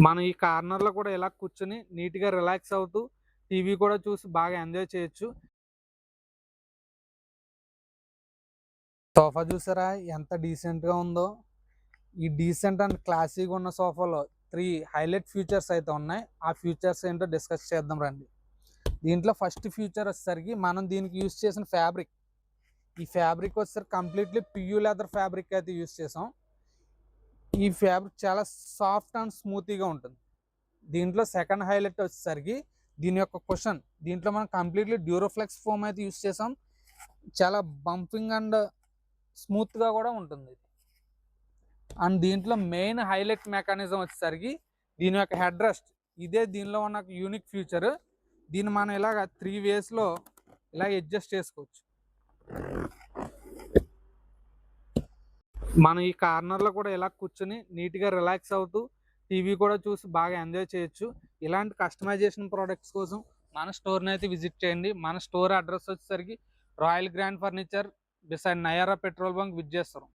మనం ఈ కార్నర్లో కూడా ఇలా కూర్చొని నీట్గా రిలాక్స్ అవుతూ టీవీ కూడా చూసి బాగా ఎంజాయ్ చేయొచ్చు. సోఫా చూసారా ఎంత డీసెంట్గా ఉందో. ఈ డీసెంట్ అండ్ క్లాసీగా ఉన్న సోఫాలో 3 హైలైట్ ఫీచర్స్ అయితే ఉన్నాయి. ఆ ఫీచర్స్ ఏంటో డిస్కస్ చేద్దాం రండి. దీంట్లో ఫస్ట్ ఫీచర్ వచ్చేసరికి మనం దీనికి యూజ్ చేసిన ఫ్యాబ్రిక్. ఈ ఫ్యాబ్రిక్ వచ్చేసరికి కంప్లీట్లీ పియూ లెదర్ ఫ్యాబ్రిక్ అయితే యూజ్ చేసాం. ఈ ఫ్యాబ్రిక్ చాలా సాఫ్ట్ అండ్ స్మూతీగా ఉంటుంది. దీంట్లో సెకండ్ హైలైట్ వచ్చేసరికి దీని యొక్క కుషన్. దీంట్లో మనం కంప్లీట్లీ డ్యూరోఫ్లెక్స్ ఫోమ్ అయితే యూజ్ చేసాం. చాలా బంపింగ్ అండ్ స్మూత్గా కూడా ఉంటుంది. అండ్ దీంట్లో మెయిన్ హైలైట్ మెకానిజం వచ్చేసరికి దీని యొక్క హెడ్ రెస్ట్. ఇదే దీనిలో ఉన్న యూనిక్ ఫీచర్. దీన్ని మనం ఇలాగ 3 వేస్లో ఇలా అడ్జస్ట్ చేసుకోవచ్చు. మనం ఈ కార్నర్లో కూడా ఇలా కూర్చొని నీట్గా రిలాక్స్ అవుతూ టీవీ కూడా చూసి బాగా ఎంజాయ్ చేయొచ్చు. ఇలాంటి కస్టమైజేషన్ ప్రోడక్ట్స్ కోసం మన స్టోర్ని అయితే విజిట్ చేయండి. మన స్టోర్ అడ్రస్ వచ్చేసరికి royal grand furniture beside Nayara petrol bunk Vizianagaram.